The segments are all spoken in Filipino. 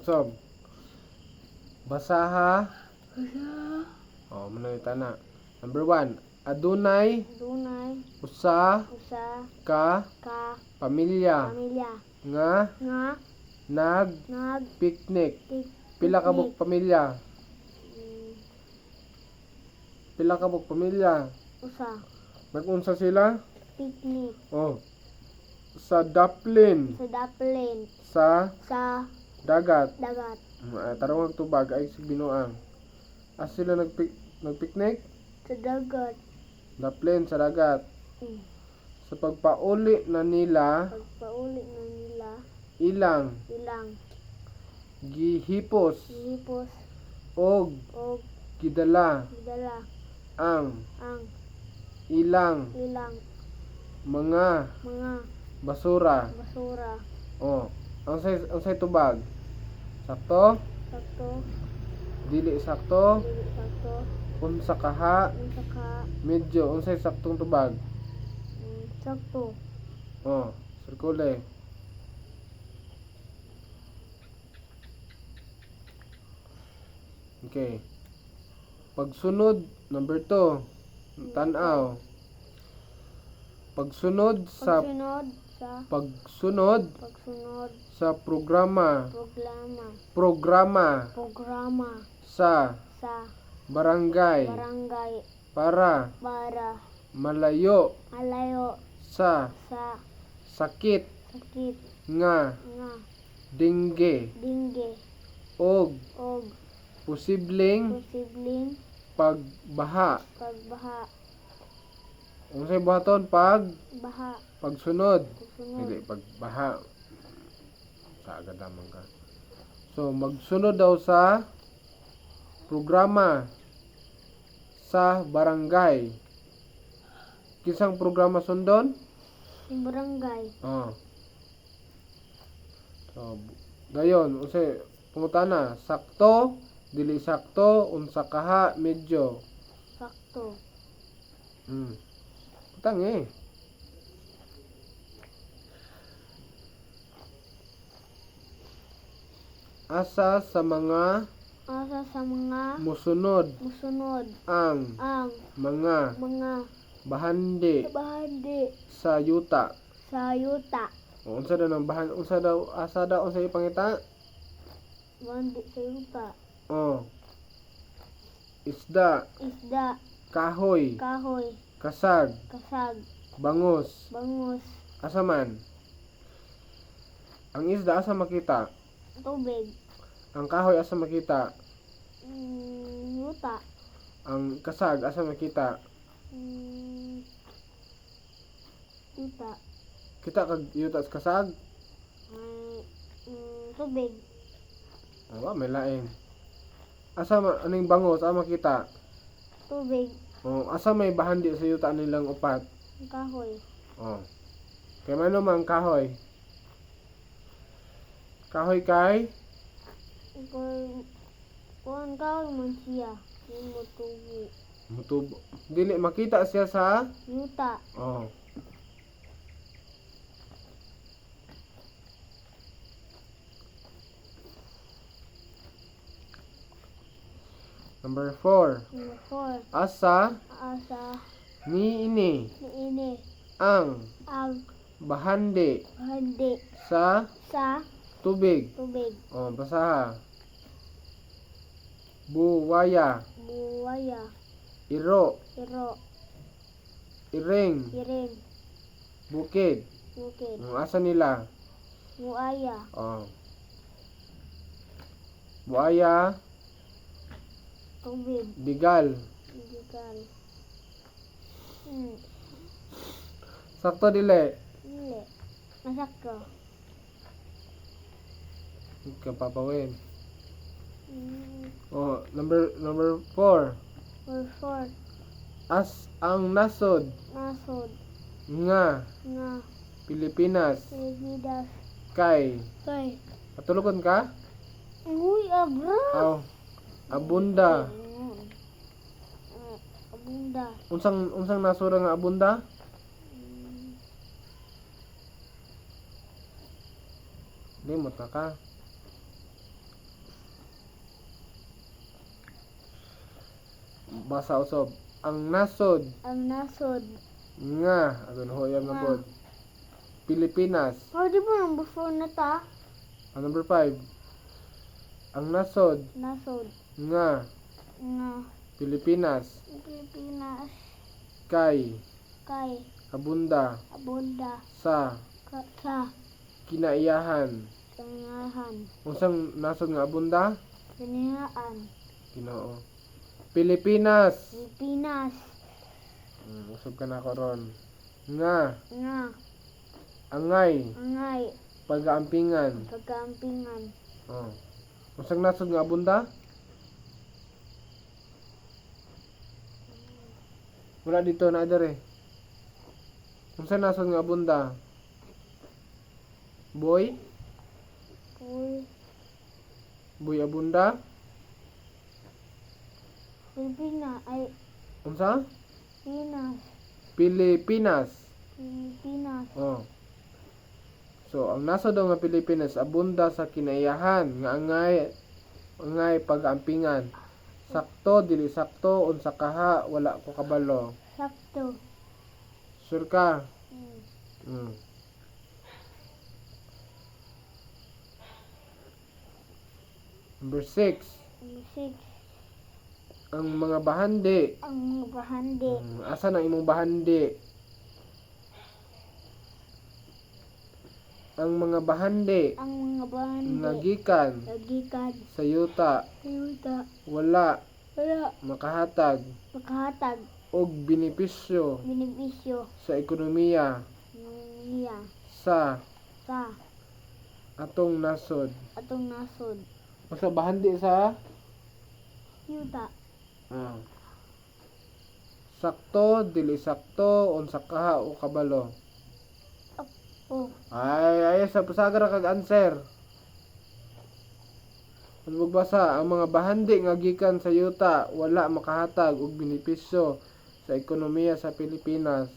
Sob. Basaha. Usa. Oh, manoy tana. Number 1. Adunay Dunay. usa Usa. ka Ka. pamilya Pamilya. nga Nga. nag-picnic. Nag. Pila ka buk pamilya? Mm, Pila ka buk pamilya? Usa. Nag-unsa sila? Picnic. Oh. Sa Daplin Sa daplin. sa Sa dagat. dagat. Tarong tubag ay sig binuang. As sila nagpicnic? Sa dagat. Daplin sa dagat. Mm. Sa pagpauli na nila Pagpauli na nila. ilang Ilang. gihipos Lipos. og O. gidala Dala. ang Ang. ilang Ilang. mga Mga. basura. Basura. Oh, ang say tubag. Sakto? Sakto. Dili sakto? Dili sakto. Unsa kaha? Unsa ka. Medyo unsay saktong tubag? Sakto. Oh, sirkule. Okay. Pagsunod number 2. Tan-aw. Pagsunod sa Pagsunod sa programa programa sa sa barangay barangay para para malayo malayo sa sa sakit sakit nga nga dengue dingge og og posibleng posibleng pagbaha. pagbaha Unsay buhaton baha pagsunod. pagsunod Dili pagbaha. Sa agad naman ka. So magsunod daw sa programa sa barangay. Kinsang programa sundon? sa barangay Oh. So dayon unsay pangutana, sakto, dili sakto, unsa kaha, medyo. sakto Tangi. Asa sa mga musunod ang mga mga bahandi bahandi sa yuta. sa yuta O, unsa daw ng unsa daw asa daw unsa ipangita? bahandi sa yuta Oh. Isda, isda kahoy, kahoy kasag, kasag bangus, bangus asa man. Ang isda asa makita? tubig Ang kahoy asa makita? yuta Ang kasag asa makita? yuta Kita kag yuta sa kasag? tubig Oh, may lain. Asa aning bangus asa makita? tubig Oh, asa may bahandi sa yuta nilang upat? kahoy Oh. Kay mano man kahoy? Kahoy kay kuan kahoy man siya yung tubo mutubo. Dili makita siya sa yuta oh. Number 4. number 4 Asa asa niini niini ang ang bahandi bahandi sa sa tubig. tubig Oh, basaha. Buwaya, buwaya iro, iro iring, iring bukid. bukid Asa nila? buaya Oh. Buaya, tubig bigal. bigal Sakto dili. dili masakto Kapapawin. Oh, number 4. number 4 As ang nasod nasod nga nga Pilipinas Pilipinas kay kay patulugon ka? uy abra Aw. Abunda. abunda Unsang nasura nga abunda? Limot na ka. Basa usab. Ang nasod Ang nasod. nga agon hoyam na Nga. pod. Pilipinas. Oh, di ba ang before na ta? Ang number 5. Ang nasod Nasod. nga Nga. Pilipinas Pilipinas. kay Kay. abunda Abunda. sa Sa. kinaiyahan. Sangahan. Unsang nasod nga abunda? Sanihaan. Ginoo. Pilipinas. Pilipinas. Usab ka na ko ron. Nga Nga. angay Angay. pag-aampingan. Pagkaampingan. Oh. Unsang nasod nga abunda? Wala dito na dere. Unsang nasod nga abunda? Boy? Uy. Boy abunda? Pilipinas. Ay. Unsa? Pinas. Pilipinas. Pilipinas. Oh. So, ang nasod daw nga Pilipinas abunda sa kinaiyahan nga angay pag-aampingan. Sakto dili sakto unsa kaha wala ko kabalo. Sakto. Sure ka? Mm. Number 6. Musik. Ang mga bahandi. Ang mga bahandi. Asa na imong bahandi? Ang mga bahandi Ang mga bahandi. nga gikan Nagikan. sa yuta Ayuda. wala Wala. makahatag Makahatag. og benepisyo Benepisyo. sa ekonomiya Ng iya. sa Sa. atong nasod. Atong nasod. Basta bahandi sa Yuta. sakto, dili sakto, unsa kaha o kabalo. Oh. Ay sa pasagara kag answer. Ano magbasa, ang mga bahandi nga gikan sa yuta wala makahatag og benepisyo sa ekonomiya sa Pilipinas.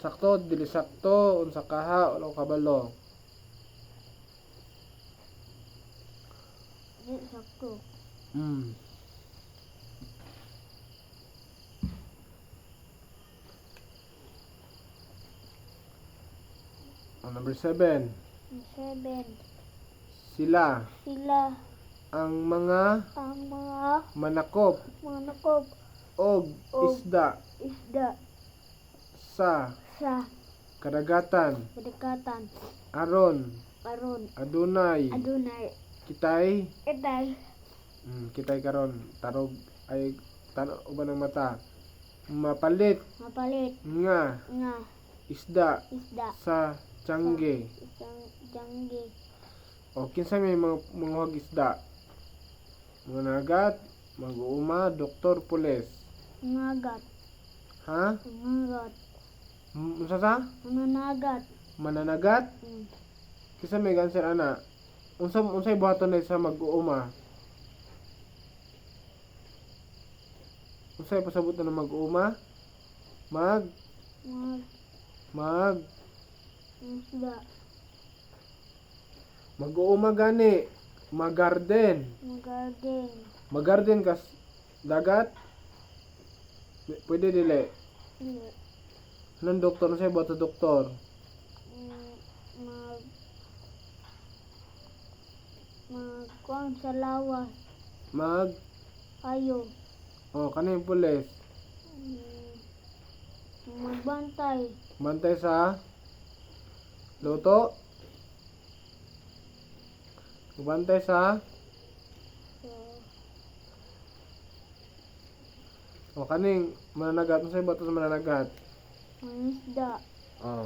Sakto, dili sakto, unsa kaha o kabalo. Di sakto. Number 7. 7. Sila Sila ang mga ang mga manakop manakop og Og. isda isda sa sa kadagatan kadagatan aron karon adunay adunay kitay etay kitay karon tarog ay tan uban ng mata mapalit mapalit nga nga isda isda sa tiangge isang jangge o kinsa may mga hug isda mga nagat mag-uuma doktor pules nangagat ha nangagat unsa sa nananagat mananagat kinsa may answer ana unsay buhaton na sa mag-uuma unsay pasabot na mag-uuma mag mag mag isda mag-uuma gani magarden magarden magarden kas dagat pwede dili nang doktor na siya bato doktor kuang sa lawas mag ayo kaning pulis magbantay bantay sa luto bantay sa kaning mananagat sa bato sa mananagat isda oh